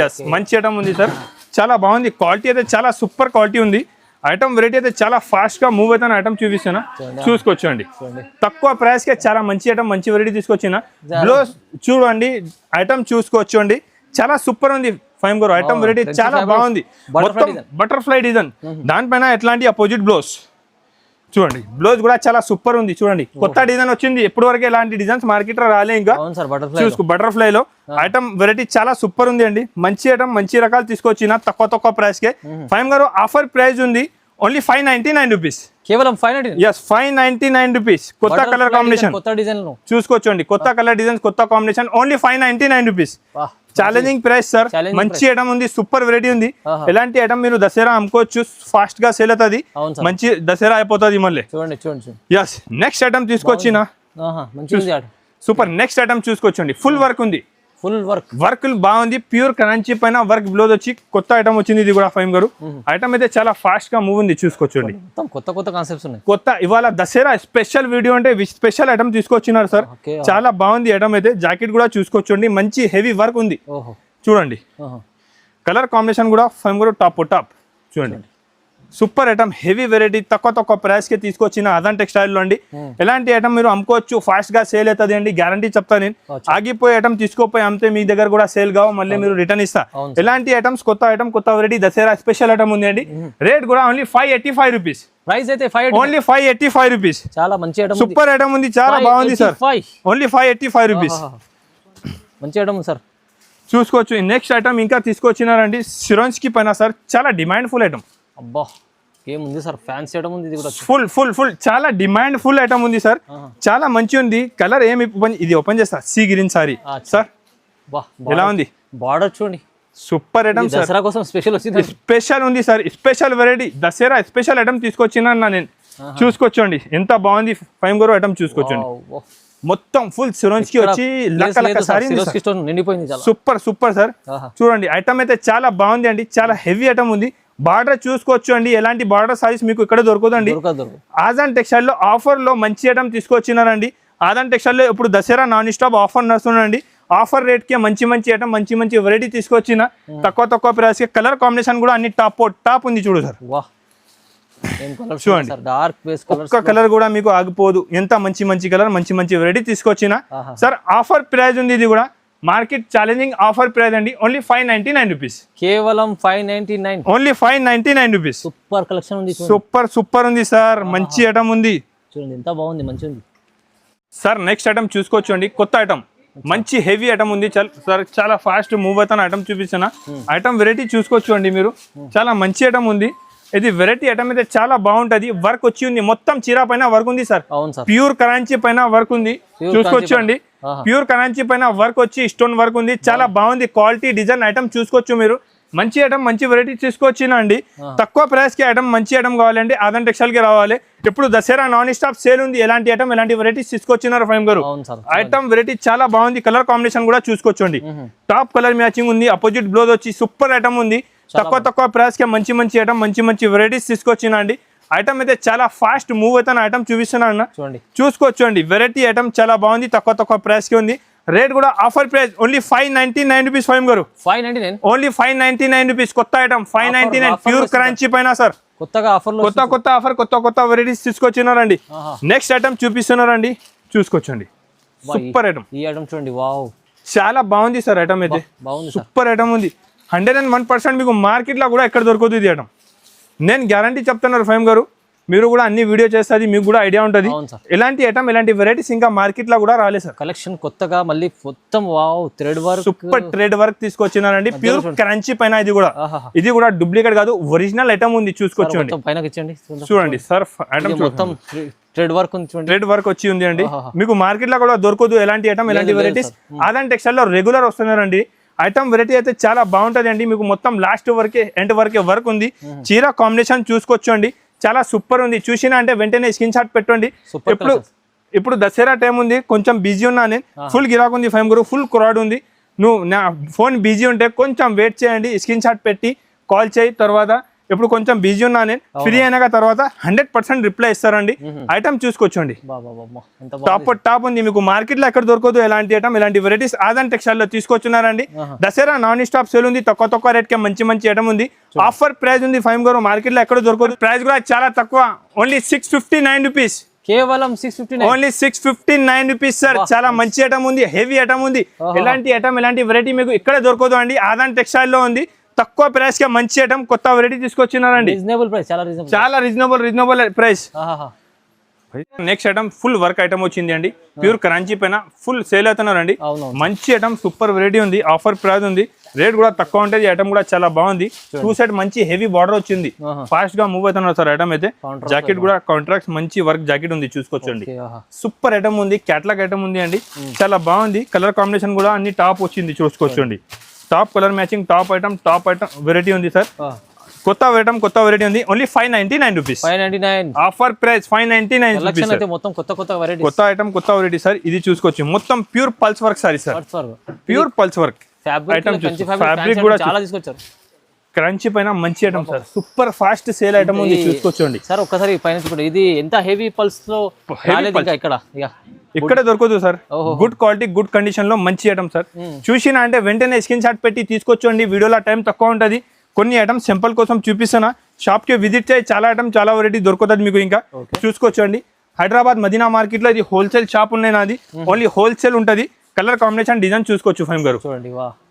S1: ఎస్ మంచి ఐటమ్ ఉంది సార్. చాలా బాగుంది. క్వాలిటీ అయితే చాలా సూపర్ క్వాలిటీ ఉంది. ఐటమ్ వెరైటీ అయితే చాలా ఫాస్ట్ గా మూవ్ అవుతున్న ఐటమ్ చూపిస్తున్నా. చూసుకోవచ్చు అండి. తక్కువ ప్రైస్ కే చాలా మంచి ఐటమ్ మంచి వెరైటీ తీసుకొచ్చిన. బ్లౌజ్ చూడండి. ఐటమ్ చూసుకోవచ్చు అండి. చాలా సూపర్ ఉంది ఫైమ్ గారు. ఐటమ్ వెరైటీ చాలా బాగుంది. మొత్తం బటర్ఫ్లై డిజైన్ దానిపైన ఎట్లాంటి అపోజిట్ బ్లౌజ్ చూడండి. బ్లౌజ్ కూడా చాలా సూపర్ ఉంది. చూడండి కొత్త డిజైన్ వచ్చింది. ఎప్పటి వరకు ఎలాంటి డిజైన్స్ మార్కెట్ లో రాలే. ఇంకా చూసుకో బటర్ఫ్లై లో ఐటమ్ వెరైటీ చాలా సూపర్ ఉంది అండి. మంచి ఐటమ్ మంచి రకాలు తీసుకొచ్చిన తక్కువ ప్రైస్ కే. ఫైమ్ గారు ఆఫర్ ప్రైస్ ఉంది ఓన్లీ 599 రూపీస్.
S2: కేవలం 599.
S1: yes 599 rupees. కొత్త కలర్ కాంబినేషన్
S2: కొత్త డిజైన్
S1: చూసుకోవచ్చు అండి. కొత్త కలర్ డిజైన్స్ కొత్త combination only 599 rupees. Challenging price sir. మంచి ఐటమ్ ఉంది. సూపర్ వెరైటీ ఉంది. ఎలాంటి ఐటమ్ మీరు దసరా అమ్ముకోవచ్చు. ఫాస్ట్ గా సేల్ అవుతుంది. మంచి దసరా అయిపోతుంది మళ్ళీ.
S2: చూడండి
S1: yes నెక్స్ట్ ఐటమ్ తీసుకొచ్చిన సూపర్. నెక్స్ట్ ఐటమ్ చూసుకోవచ్చండి. ఫుల్ వర్క్ ఉంది.
S2: ఫుల్
S1: వర్క్ బాగుంది. ప్యూర్ కరెన్సీ పైన వర్క్ బ్లౌజ్ వచ్చి కొత్త ఐటమ్ వచ్చింది. ఇది కూడా ఫైమ్ గారు. ఐటమ్ అయితే చాలా ఫాస్ట్ గా మూవ్ ఉంది. చూసుకోవచ్చండి.
S2: కొత్త కాన్సెప్ట్స్ ఉన్నాయి.
S1: కొత్త ఇవాళ దసరా స్పెషల్ వీడియో అంటే స్పెషల్ ఐటమ్ తీసుకొచ్చినారు సార్. చాలా బాగుంది ఐటమ్ అయితే. జాకెట్ కూడా చూసుకోవచ్చండి. మంచి హెవీ వర్క్ ఉంది. చూడండి కలర్ కాంబినేషన్ కూడా ఫైమ్ గారు టాప్ చూడండి. సూపర్ ఐటమ్ హెవీ వెరైటీ తక్కువ ప్రైస్ కి తీసుకొచ్చిన అజంతా టెక్స్టైల్ లో అండి. ఎలాంటి ఐటమ్ మీరు అమ్ముకోవచ్చు. ఫాస్ట్ గా సేల్ అవుతుంది అండి. గ్యారంటీ చెప్తా నేను. ఆగిపోయి ఐటమ్ తీసుకోపోయి అమ్మితే మీ దగ్గర కూడా సేల్ కావు. మళ్ళీ మీరు రిటర్న్ ఇస్తా. ఎలాంటి ఐటమ్స్ కొత్త ఐటమ్ కొత్త వెరైటీ దసరా స్పెషల్ ఐటమ్ ఉంది అండి. రేట్ కూడా ఓన్లీ 585 రూపీస్.
S2: ప్రైస్ అయితే
S1: ఓన్లీ 585 రూపీస్.
S2: చాలా మంచి ఐటమ్
S1: సూపర్ ఐటమ్ ఉంది. చాలా బాగుంది సార్. Only 585 rupees.
S2: మంచి ఐటమ్ సార్.
S1: చూసుకోవచ్చు. నెక్స్ట్ ఐటమ్ ఇంకా తీసుకొచ్చినారండి. సిరోన్స్కి పైన సార్. చాలా డిమాండ్ ఫుల్ ఐటమ్.
S2: అబ్బా ఏముంది సార్. ఫ్యాన్సీ ఐటమ్ ఉంది. ఇది కూడా
S1: ఫుల్ చాలా డిమాండ్ ఫుల్ ఐటమ్ ఉంది సార్. చాలా మంచి ఉంది. కలర్ ఏమి ఇది ఓపెన్ చేస్తా. Sea green sorry sir. ఎలా ఉంది.
S2: బార్డర్ చూడండి.
S1: Super item sir.
S2: దసరా కోసం స్పెషల్ వచ్చింది.
S1: స్పెషల్ ఉంది sir. Special variety Dasara special item తీసుకొచ్చినా నేను. చూసుకోవచ్చండి ఎంత బాగుంది ఫైమ్ గారు. ఐటమ్ చూసుకోవచ్చండి. మొత్తం ఫుల్ సిరోన్స్ కి వచ్చి లక్క లక్క సారీ
S2: నిండిపోయింది చాలా.
S1: Super super sir. చూడండి ఐటమ్ అయితే చాలా బాగుంది అండి, చాలా హెవీ ఐటమ్ ఉంది. బార్డర్ చూసుకోవచ్చు అండి, ఎలాంటి బార్డర్ సారీస్ మీకు ఇక్కడ దొరకదండి. ఆజాన్ టెక్స్టైల్ లో ఆఫర్ లో మంచి ఐటమ్ తీసుకొచ్చినారండి. ఆజాన్ టెక్స్టైల్ లో ఇప్పుడు దసరా నాన్ స్టాప్ ఆఫర్ నడుస్తుందండి. ఆఫర్ రేట్ కి మంచి మంచి ఐటమ్ మంచి మంచి వెరైటీ తీసుకొచ్చిన తక్కువ ప్రైస్ కి. కలర్ కాంబినేషన్ కూడా అన్ని టాప్ ఉంది చూడు సార్. చూడండి ఒక్క కలర్ కూడా మీకు ఆగిపోదు, ఎంత మంచి మంచి కలర్ మంచి మంచి వెరైటీ తీసుకొచ్చిన సార్. ఆఫర్ ప్రైస్ ఉంది, ఇది కూడా మార్కెట్ ఛాలెంజింగ్ ఆఫర్ ప్రైస్ అండి. ఓన్లీ 599 రూపీస్,
S2: కేవలం 599,
S1: ఓన్లీ 599 రూపీస్.
S2: సూపర్ కలెక్షన్ ఉంది,
S1: సూపర్ ఉంది సార్, మంచి ఐటమ్ ఉంది.
S2: చూడండి ఎంత బాగుంది, మంచి ఉంది
S1: సార్. నెక్స్ట్ ఐటమ్ చూసుకోవచ్చు అండి, కొత్త ఐటమ్ మంచి హెవీ ఐటమ్ ఉంది సార్. చాలా ఫాస్ట్ మూవ్ అవుతున్న ఐటమ్ చూపిస్తున్నా. ఐటమ్ వెరైటీ చూసుకోవచ్చు అండి మీరు, చాలా మంచి ఐటమ్ ఉంది. ఇది వెరైటీ ఐటమ్ అయితే చాలా బాగుంటది. వర్క్ వచ్చి ఉంది, మొత్తం చీర పైన వర్క్ ఉంది సార్. ప్యూర్ కరాంచీ పైన వర్క్ ఉంది, చూసుకోవచ్చు అండి. ప్యూర్ కరాంచీ పైన వర్క్ వచ్చి స్టోన్ వర్క్ ఉంది, చాలా బాగుంది. క్వాలిటీ డిజైన్ ఐటమ్ చూసుకోవచ్చు మీరు. మంచి ఐటమ్ మంచి వెరైటీ తీసుకొచ్చినా అండి. తక్కువ ప్రైస్ కి ఐటమ్ మంచి ఐటమ్ కావాలంటే ఆజాన్ టెక్స్టైల్ కి రావాలి. ఇప్పుడు దసరా నాన్ స్టాప్ సేల్ ఉంది, ఎలాంటి ఐటమ్ ఎలాంటి వెరైటీస్ తీసుకొచ్చినారు ఫైమ్ గారు. ఐటమ్ వెరైటీ చాలా బాగుంది. కలర్ కాంబినేషన్ కూడా చూసుకోవచ్చండి, టాప్ కలర్ మ్యాచింగ్ ఉంది. అపోజిట్ బ్లౌజ్ వచ్చి సూపర్ ఐటమ్ ఉంది. తక్కువ ప్రైస్ కి మంచి మంచి ఐటమ్ మంచి మంచి వెరైటీస్ తీసుకొచ్చినా అండి. ఐటమ్ అయితే చాలా ఫాస్ట్ మూవ్ అవుతున్న ఐటమ్ చూపిస్తున్నా అన్న, చూసుకోవచ్చు అండి. వెరైటీ ఐటమ్ చాలా బాగుంది, తక్కువ ప్రైస్ కి ఉంది. రేట్ కూడా offer price only 599 rupees Faim గారు. 599, ఓన్లీ 599 రూపీస్. కొత్త ఐటమ్ 599 ప్యూర్ క్రంచీ పైన సార్. కొత్త ఆఫర్ కొత్త వెరైటీస్ తీసుకొచ్చినారండి. నెక్స్ట్ ఐటమ్ చూపిస్తున్నారండి, చూసుకోవచ్చండి. సూపర్ ఐటమ్,
S2: ఈ ఐటమ్ చూడండి, వావ్
S1: చాలా బాగుంది సార్. ఐటమ్ అయితే సూపర్ ఐటమ్ ఉంది. 101% మీకు మార్కెట్ లో కూడా ఎక్కడ దొరకదు ఇది ఐటమ్. నేను గ్యారంటీ చెప్తున్నారు ఫైమ్ గారు, మీరు కూడా అన్ని వీడియో చేస్తుంది, మీకు కూడా ఐడియా ఉంటుంది. ఇలాంటి ఐటమ్ ఇలాంటి వెరైటీస్ ఇంకా మార్కెట్ లో కూడా రాలేదు సార్.
S2: కలెక్షన్ కొత్తగా మళ్ళీ మొత్తం wow thread work,
S1: super thread work తీసుకొచ్చినారండి. ప్యూర్ క్రంచీ పైన ఇది కూడా డూప్లికేట్ కాదు, ఒరిజినల్ ఐటమ్ ఉంది, చూసుకోవచ్చు. చూడండి సార్, ఐటమ్ మొత్తం థ్రెడ్ వర్క్ వచ్చి ఉంది అండి. మీకు మార్కెట్ లో కూడా దొరకదు ఎలాంటి ఐటమ్ ఎలాంటి వెరైటీస్. ఆజాన్ టెక్స్టైల్ లో రెగ్యులర్ వస్తున్నారండి. ఐటమ్ వెరైటీ అయితే చాలా బాగుంటది అండి. మీకు మొత్తం లాస్ట్ వరకే ఎండ్ వరకే వర్క్ ఉంది. చీర కాంబినేషన్ చూసుకోవచ్చు అండి, చాలా సూపర్ ఉంది. చూసినా అంటే వెంటనే స్క్రీన్ షాట్ పెట్టండి. ఇప్పుడు దసరా టైం ఉంది, కొంచెం బిజీ ఉన్నా నేను. ఫుల్ గిరాక్ ఉంది ఫైమ్ గురు, ఫుల్ క్రౌడ్ ఉంది. నువ్వు నా ఫోన్ బిజీ ఉంటే కొంచెం వెయిట్ చేయండి, స్క్రీన్ షాట్ పెట్టి కాల్ చేయి. తర్వాత ఇప్పుడు కొంచెం బిజీ ఉన్నా నేను, ఫ్రీ అయినాక తర్వాత 100% రిప్లై ఇస్తారండి. ఐటమ్ చూసుకోవచ్చండి, టాప్ ఉంది. మీకు మార్కెట్ లో ఎక్కడ దొరకదు ఎలాంటి ఐటమ్ ఎలాంటి వెరైటీస్ ఆజాన్ టెక్స్టైల్ లో తీసుకొచ్చున్నారండి. దసరా నాన్ స్టాప్ సేల్ ఉంది, తక్కువ రేట్ కి మంచి ఐటమ్ ఉంది. ఆఫర్ ప్రైస్ ఉంది ఫైమ్ గారు, మార్కెట్ లో ఎక్కడ దొరకదు. ప్రైస్ కూడా చాలా తక్కువ, ఓన్లీ 659 రూపీస్, కేవలం 659, ఓన్లీ 659 రూపీస్ సార్. చాలా మంచి ఐటమ్ ఉంది, హెవీ ఐటమ్ ఉంది. ఎలాంటి ఐటమ్ ఎలాంటి వెరైటీ మీకు ఇక్కడ దొరకదు అండి, ఆజాన్ టెక్స్టైల్ లో ఉంది. తక్కువ ప్రైస్ కి మంచి ఐటమ్ కొత్త వెరైటీ తీసుకొచ్చినారండి. చాలా reasonable price. Next item full work item వచ్చింది అండి, ప్యూర్ కరాంచీ పైన ఫుల్ సేల్ అవుతున్నారండి. మంచి ఐటమ్ సూపర్ వెరైటీ ఉంది, ఆఫర్ ప్రైస్ ఉంది. రేట్ కూడా తక్కువ ఉంటుంది. ఐటమ్ కూడా చాలా బాగుంది. 2 సైడ్ మంచి హెవీ బార్డర్ వచ్చింది, ఫాస్ట్ గా మూవ్ అవుతున్నారు సార్. ఐటమ్ అయితే జాకెట్ కూడా కాంట్రాక్ట్ మంచి వర్క్ జాకెట్ ఉంది, చూసుకోవచ్చండి. సూపర్ ఐటమ్ ఉంది, క్యాటలాగ్ ఐటమ్ ఉంది అండి, చాలా బాగుంది. కలర్ కాంబినేషన్ కూడా అన్ని టాప్ వచ్చింది, చూసుకోవచ్చండి. Top colour matching top item variety ఉంది సార్. కొత్త వెరైటీ ఉంది, only 599 rupees. Offer price 599 rupees. కొత్త ఐటమ్ కొత్త వెరైటీ సార్. ఇది చూసుకోవచ్చు, మొత్తం pure pulse work sorry sir, pure pulse work item. Fabric కూడా చాలా తీసుకొచ్చారు. క్రంచీ పైన మంచి item sir, super fast sale item ఉంది, చూసుకోవచ్చండి
S2: సార్. ఒక్కసారి పైన చూడండి, ఇది ఎంత హెవీ పల్స్ లో
S1: ఇక్కడ దొరకదు sir. Good quality good condition లో మంచి ఐటమ్ సార్. చూసినా అంటే వెంటనే స్క్రీన్ షాట్ పెట్టి తీసుకొచ్చండి. వీడియోలో టైం తక్కువ ఉంటుంది. కొన్ని ఐటమ్ సింపుల్ కోసం చూపిస్తున్నా, షాప్ కి విజిట్ చేయి. చాలా ఐటమ్ చాలా వెరైటీ దొరుకుతుంది మీకు. ఇంకా చూసుకోవచ్చండి. హైదరాబాద్ మదీనా మార్కెట్ లో ఇది హోల్సేల్ షాప్ ఉన్నాయి నాది, ఓన్లీ హోల్సేల్ ఉంటది. కలర్ కాంబినేషన్ డిజైన్ చూసుకోవచ్చు ఫైమ్ గారు.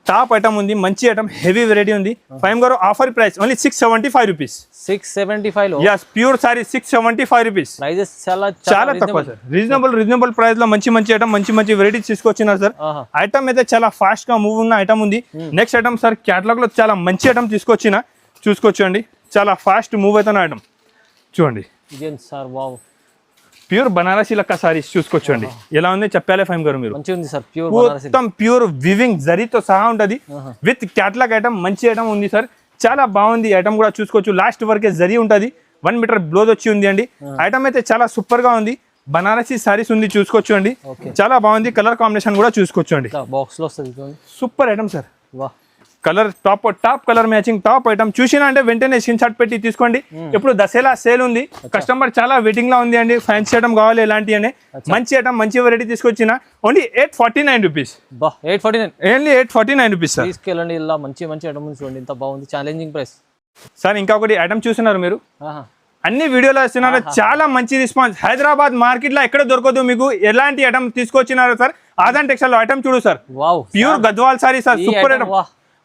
S1: టాప్ ఐటమ్ ఉంది, మంచి ఐటమ్ హెవీ వెరైటీ ఉంది ఫైమ్ గారు. Offer price only 675 rupees.
S2: 675
S1: yes pure sari 675 rupees.
S2: Prices చాలా
S1: తక్కువ సార్. రీజనబుల్ ప్రైస్ లో మంచి ఐటమ్ మంచి వెరైటీస్ తీసుకొచ్చినారు సార్. ఐటమ్ అయితే చాలా ఫాస్ట్ గా మూవ్ ఉన్న ఐటమ్ ఉంది. నెక్స్ట్ ఐటమ్ సార్, క్యాటలాగ్ లో చాలా మంచి ఐటమ్ తీసుకొచ్చిన, చూసుకోవచ్చండి. చాలా ఫాస్ట్ మూవ్ అవుతున్న ఐటమ్ చూడండి
S2: సార్. వావ్,
S1: ప్యూర్ బనారసీ లక్క సారీస్ చూసుకోవచ్చండి. ఎలా ఉంది చెప్పాలి ఫైమ్ గారు మీరు. మొత్తం ప్యూర్ వివింగ్ జరీతో సహా ఉంటది, విత్ క్యాటలాగ్ ఐటమ్ మంచి ఐటమ్ ఉంది సార్. చాలా బాగుంది ఐటమ్ కూడా చూసుకోవచ్చు. లాస్ట్ వరకే జరీ ఉంటది. 1 మీటర్ బ్లౌజ్ వచ్చి ఉంది అండి. ఐటమ్ అయితే చాలా సూపర్ గా ఉంది. బనారసి సారీస్ ఉంది చూసుకోవచ్చు అండి.
S2: ఓకే
S1: చాలా బాగుంది, కలర్ కాంబినేషన్ కూడా చూసుకోవచ్చు అండి.
S2: బాక్స్ లో వస్తుంది చూడండి.
S1: Super item sir.
S2: వా
S1: colour top colour matching top item చూసినా అంటే వెంటనే స్క్రీన్ షాట్ పెట్టి తీసుకోండి. ఇప్పుడు దసరా సేల్ ఉంది, కస్టమర్ చాలా వెయిటింగ్ లో ఉంది అండి. ఫ్యాన్సీ ఐటమ్ కావాలి ఎలాంటి అని, మంచి ఐటమ్ మంచి వెరైటీ తీసుకొచ్చిన ఓన్లీ 849 రూపీస్.
S2: బా 849
S1: ఓన్లీ 849 రూపీస్ సార్.
S2: తీసుకెళ్ళండి, ఇలా మంచి మంచి ఐటమ్ చూడండి, ఇంత బాగుంది, ఛాలెంజింగ్ ప్రైస్.
S1: సార్ ఇంకొకటి ఐటమ్ చూస్తున్నారు మీరు, అన్ని వీడియోలో వస్తున్నారు, చాలా మంచి రెస్పాన్స్. హైదరాబాద్ మార్కెట్ లో ఎక్కడ దొరకదు మీకు. ఎలాంటి ఐటమ్ తీసుకొచ్చినారు సార్, ఆదాన్ టెక్స్టైల్ ఐటమ్ చూడు sir,
S2: wow
S1: pure Gadwal sorry sir, super item.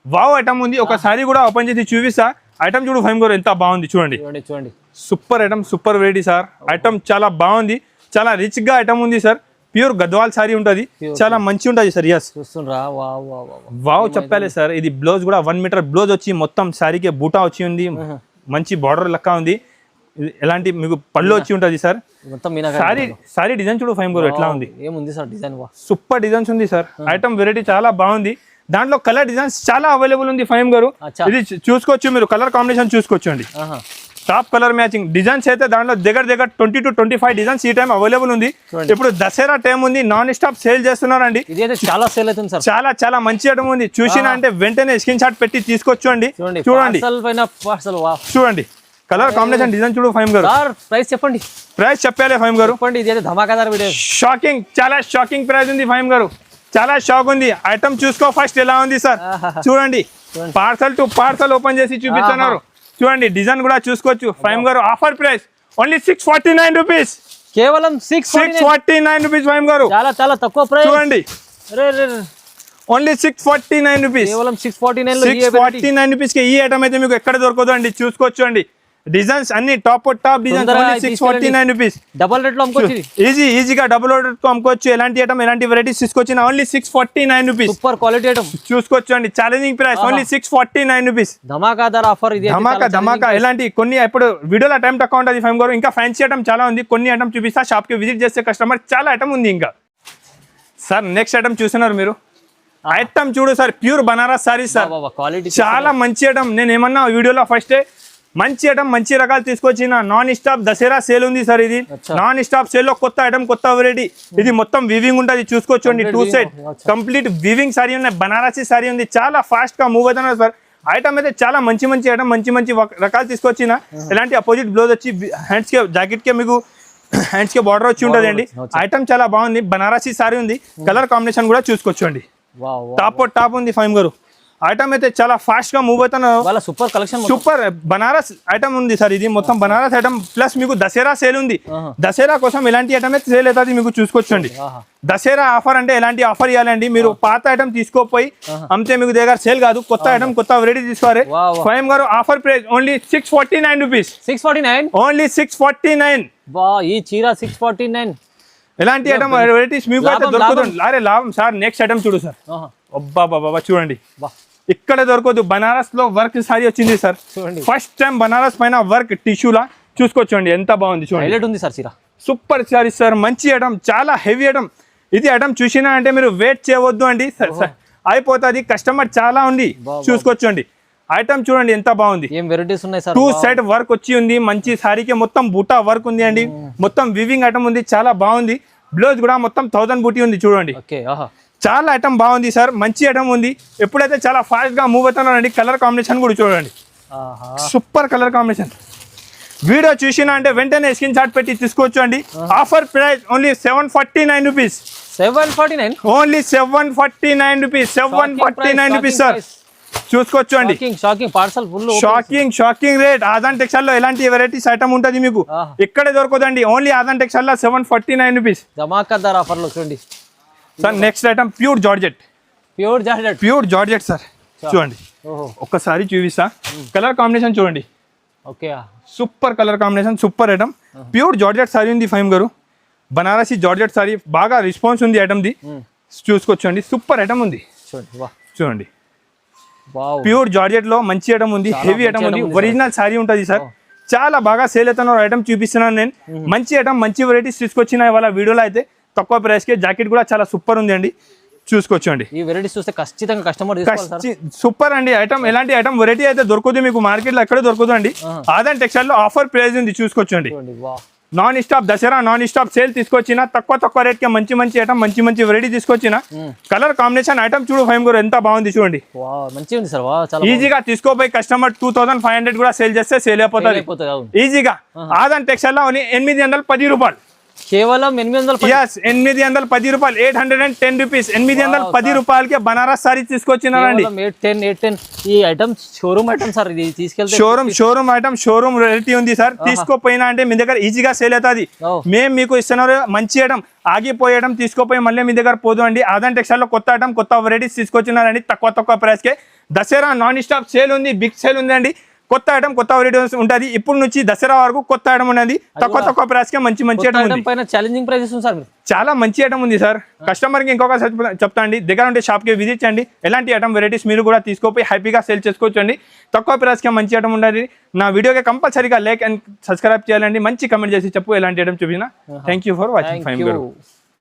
S1: Wow item ఉంది, ఒక సారీ కూడా ఓపెన్ చేసి చూపిస్తా. ఐటమ్ చూడు ఫైమ్ గారు ఎంత బాగుంది చూడండి,
S2: చూడండి
S1: super item, super variety sir. Item చాలా బాగుంది, చాలా రిచ్ గా ఐటమ్ ఉంది సార్. ప్యూర్ గద్వాల్ సారీ ఉంటది, చాలా మంచి ఉంటది సార్. ఎస్
S2: చూస్తుండ్రా,
S1: వావ్ చెప్పాలి సార్. ఇది బ్లౌజ్ కూడా 1 మీటర్ బ్లౌజ్ వచ్చి మొత్తం సారీకి బూటా వచ్చి ఉంది, మంచి బార్డర్ లెక్క ఉంది. ఎలాంటి మీకు పళ్ళు వచ్చి ఉంటది సార్. సారీ డిజైన్ చూడు ఫైమ్ గారు ఎట్లా ఉంది,
S2: ఏముంది సార్ డిజైన్,
S1: సూపర్ డిజైన్స్ ఉంది సార్. ఐటమ్ వెరైటీ చాలా బాగుంది, దాంట్లో కలర్ డిజైన్స్ చాలా అవైలబుల్ ఉంది ఫైమ్ గారు. ఇది చూసుకోవచ్చు మీరు, కలర్ కాంబినేషన్ చూసుకోవచ్చు అండి. టాప్ కలర్ మ్యాచింగ్ డిజైన్స్ అయితే దాంట్లో దగ్గర 20 to 25 డిజైన్స్ ఈ టైం అవైలబుల్ ఉంది. ఇప్పుడు దసరా టైం ఉంది, నాన్ స్టాప్ సేల్ చేస్తున్నారండి.
S2: చాలా సేల్ అవుతుంది సార్,
S1: చాలా చాలా మంచి ఐటమ్ ఉంది. చూసినా అంటే వెంటనే స్క్రీన్ షాట్ పెట్టి తీసుకొచ్చండి. చూడండి చూడండి కలర్ కాంబినేషన్ డిజైన్ చూడు ఫైమ్ గారు.
S2: ప్రైస్ చెప్పండి,
S1: ప్రైస్ చెప్పాలి ఫైమ్ గారు.
S2: ఇది ధమాకాదార్ వీడియో,
S1: షాకింగ్, చాలా షాకింగ్ ప్రైస్ ఉంది ఫైమ్ గారు, చాలా షాక్ ఉంది. ఐటమ్ చూసుకో ఫస్ట్ ఎలా ఉంది సార్, చూడండి. పార్సల్ టు పార్సల్ ఓపెన్ చేసి చూపిస్తున్నారు చూడండి, డిజైన్ కూడా చూసుకోవచ్చు ఫైమ్ గారు. ఆఫర్ ప్రైస్ ఓన్లీ 649 రూపీస్,
S2: కేవలం
S1: 649 రూపీస్ ఫైమ్ గారు.
S2: చాలా చాలా తక్కువ ప్రైస్
S1: చూడండి, ఓన్లీ 649 రూపీస్,
S2: కేవలం 649
S1: రూపీస్ కి ఈ ఐటమ్ అయితే మీకు ఎక్కడ దొరకదు అండి. చూసుకోవచ్చు అండి, డిజైన్స్ అన్ని top designs, 649 rupees.
S2: Double rate లో అమ్ముకోవచ్చు,
S1: ఈజీగా డబుల్ రేట్ తో అమ్ముకోవచ్చు. ఎలాంటి ఐటమ్ ఎలాంటి వెరైటీస్ తీసుకొచ్చిన only 649 rupees.
S2: Super quality item
S1: చూసుకోవచ్చు అండి, ఛాలెంజింగ్ ప్రైస్ ఓన్లీ 649 రూపీస్.
S2: ధమాకాదార్ ఆఫర్ ఇది,
S1: ధమాకా. ఎలాంటి కొన్ని ఇప్పుడు వీడియోలో టైం తక్కువ ఉంటుంది ఫైమ్ గారు. ఇంకా ఫ్యాన్సీ ఐటమ్ చాలా ఉంది, కొన్ని ఐటమ్ చూపిస్తా. షాప్ కి విజిట్ చేస్తే కస్టమర్ చాలా ఐటమ్ ఉంది ఇంకా. సార్ నెక్స్ట్ ఐటమ్ చూస్తున్నారు మీరు, ఐటమ్ చూడు sir, pure Banaras sorry sir, చాలా మంచి ఐటమ్. నేను ఏమన్నా వీడియోలో ఫస్టే మంచి ఐటమ్ మంచి రకాలు తీసుకొచ్చిన. నాన్ స్టాప్ దసరా సేల్ ఉంది సార్. ఇది నాన్ స్టాప్ సేల్ లో కొత్త ఐటమ్, కొత్త వెరైటీ. ఇది మొత్తం వివింగ్ ఉంటుంది చూసుకోవచ్చండి. 2 సెట్ కంప్లీట్ వివింగ్ సారీ ఉన్నాయి, బనారసి సారీ ఉంది. చాలా ఫాస్ట్ గా మూవ్ అవుతున్నారు సార్. ఐటమ్ అయితే చాలా మంచి మంచి ఐటమ్, మంచి మంచి రకాలు తీసుకొచ్చిన. ఎలాంటి అపోజిట్ బ్లౌజ్ వచ్చి హ్యాండ్స్ కి జాకెట్ కి మీకు హ్యాండ్స్ కి బార్డర్ వచ్చి ఉంటుంది అండి. ఐటమ్ చాలా బాగుంది, బనారసి సారీ ఉంది. కలర్ కాంబినేషన్ కూడా చూసుకోవచ్చు అండి, టాప్ ఉంది ఫైమ్ గారు. ఐటమ్ అయితే చాలా ఫాస్ట్ గా మూవ్ అవుతున్నారు.
S2: Super collection,
S1: super Banaras item ఉంది సార్. ఇది మొత్తం బనారస్ ఐటమ్ ప్లస్ మీకు దసరా సేల్ ఉంది. దసరా కోసం ఎలాంటి ఐటమ్ అయితే సేల్ అవుతుంది మీకు చూసుకోవచ్చండి. దసరా ఆఫర్ అంటే ఎలాంటి ఆఫర్ ఇవ్వాలండి, మీరు పాత ఐటమ్ తీసుకోపోయి అంతే మీకు దగ్గర సేల్ కాదు, కొత్త ఐటమ్ కొత్త వెరైటీ తీసుకోవాలి ఫైమ్ గారు. Offer price only 649 rupees,
S2: 649
S1: only 649.
S2: ఈ చీర 649.
S1: ఎలాంటి ఐటమ్ వెరైటీస్ మీకు అయితే దొరుకుతుంది. అరే లాభం సార్. నెక్స్ట్ ఐటమ్ చూడు సార్, అబ్బా బాబా చూడండి, ఇక్కడ దొరకదు. బనారస్ లో వర్క్ సారీ వచ్చింది సార్, ఫస్ట్ టైం బనారస్ పైన వర్క్ టిష్యూలా చూసుకోవచ్చండి, ఎంత బాగుంది చూడండి. సూపర్ సారీ సార్, మంచి ఐటమ్, చాలా హెవీ ఐటమ్. ఇది ఐటమ్ చూసినా అంటే మీరు వెయిట్ చేయవద్దు అండి, అయిపోతుంది. కస్టమర్ చాలా ఉంది చూసుకోవచ్చండి. ఐటమ్ చూడండి ఎంత బాగుంది, 2 సెట్ వర్క్ వచ్చి ఉంది. మంచి సారీకి మొత్తం బూటా వర్క్ ఉంది అండి, మొత్తం వివింగ్ ఐటమ్ ఉంది, చాలా బాగుంది. బ్లౌజ్ కూడా మొత్తం 1000 బూటీ ఉంది చూడండి. చాలా ఐటమ్ బాగుంది సార్, మంచి ఐటమ్ ఉంది. ఎప్పుడైతే చాలా ఫాస్ట్ గా మూవ్ అవుతున్నారండి. కలర్ కాంబినేషన్ కూడా చూడండి, సూపర్ కలర్ కాంబినేషన్. వీడియో చూసినా అంటే వెంటనే స్క్రీన్ షాట్ పెట్టి తీసుకోవచ్చు అండి. Offer price only 749 rupees,
S2: 749
S1: only 749 rupees, 749 rupees sir. చూసుకోవచ్చు అండి, షాకింగ్ రేట్. ఆదాన్ టెక్స్టైల్ లో ఎలాంటి వెరైటీస్ ఐటమ్ ఉంటుంది మీకు ఇక్కడే దొరకదండి. ఓన్లీ ఆదాన్ టెక్స్టైల్ లో 749 రూపీస్.
S2: ధమాకాదార్ ఆఫర్ లో చూడండి
S1: sir. Next item pure georgette sir. చూడండి ఒక్కసారి చూపిస్తా, కలర్ కాంబినేషన్ చూడండి. Super colour combination, super item. Pure georgette sorry ఉంది ఫైమ్ గారు, బనారసి జార్జెట్ సారీ. బాగా రెస్పాన్స్ ఉంది ఐటమ్ ది, చూసుకోవచ్చు అండి. సూపర్ ఐటమ్ ఉంది చూడండి, ప్యూర్ జార్జెట్ లో మంచి ఐటమ్ ఉంది, హెవీ ఐటమ్ ఉంది. ఒరిజినల్ సారీ ఉంటుంది సార్, చాలా బాగా సేల్ అవుతున్న ఐటమ్ చూపిస్తున్నాను నేను. మంచి ఐటమ్ మంచి వెరైటీస్ తీసుకొచ్చిన ఇవాళ వీడియోలో అయితే తక్కువ ప్రైస్ కి. జాకెట్ కూడా చాలా సూపర్ ఉంది అండి, చూసుకోవచ్చు అండి.
S2: ఈ వెరైటీస్ చూస్తే ఖచ్చితంగా కస్టమర్
S1: సూపర్ అండి ఐటమ్. ఎలాంటి ఐటమ్ వెరైటీ అయితే దొరకదు మీకు మార్కెట్ లో, ఎక్కడ దొరకదు అండి. ఆదాన్ టెక్స్టైల్ లో ఆఫర్ ప్రైస్ ఉంది, చూసుకోవచ్చు అండి. Non stop Dasara non stop sale తీసుకొచ్చిన తక్కువ రేట్ కి మంచి ఐటమ్ మంచి వెరైటీ తీసుకొచ్చిన కలర్ కాంబినేషన్ ఐటమ్ చూడు ఫైమ్ గురు ఎంత బాగుంది చూడండి
S2: మంచిగా ఉంది సార్ చాలా
S1: ఈజీగా తీసుకోపోయి కస్టమర్ 2500 కూడా సేల్ చేస్తే సేల్ అయిపోతుంది ఈజీగా ఆదాన్ టెక్స్టైల్ లో 810 రూపాయలు
S2: కేవలం 810
S1: 810 రూపాయలు 810 రూపీస్ 810 రూపాయలకి బనారస్ సారీ తీసుకొచ్చినారండి
S2: 810 ఈ ఐటమ్ షోరూమ్ ఐటమ్ సార్ ఇది తీసుకెళ్తే
S1: షోరూమ్ ఐటమ్ షోరూమ్ రేట్ ఉంది సార్ తీసుకోపోయినా అంటే మీ దగ్గర ఈజీగా సేల్ అవుతుంది మేము మీకు ఇస్తున్నారు మంచి ఐటమ్ ఆగిపోయడం తీసుకోపోయి మళ్ళీ మీ దగ్గర పోదు అండి ఆదాన్ టెక్స్టైల్ లో కొత్త ఐటమ్ కొత్త వెరైటీస్ తీసుకొచ్చినారండి తక్కువ ప్రైస్ కే దసరా నాన్ స్టాప్ సేల్ ఉంది బిగ్ సేల్ ఉంది అండి కొత్త ఐటమ్ కొత్త వెరైటీస్ ఉంటుంది ఇప్పుడు నుంచి దసరా వరకు కొత్త ఐటమ్ ఉన్నది తక్కువ ప్రైస్ కే మంచి ఐటమ్ ఉంది
S2: పైన ఛాలెంజింగ్ ప్రైసెస్ ఉంది సార్
S1: చాలా మంచి ఐటమ్ ఉంది సార్ కస్టమర్ కి ఇంకొక చెప్తా అండి దగ్గర ఉంటే షాప్ కి విజిట్ చేయండి ఎలాంటి ఐటమ్ వెరైటీస్ మీరు కూడా తీసుకోపోయి హ్యాపీగా సేల్ చేసుకోవచ్చు అండి తక్కువ ప్రైస్ కి మంచి ఐటమ్ ఉండాలి నా వీడియోకి కంపల్సరీగా లైక్ అండ్ సబ్స్క్రైబ్ చేయాలండి మంచి కమెంట్ చేసి చెప్పు ఎలాంటి ఐటమ్ చూపినా థ్యాంక్ యూ ఫర్ వాచింగ్ ఫైమ్.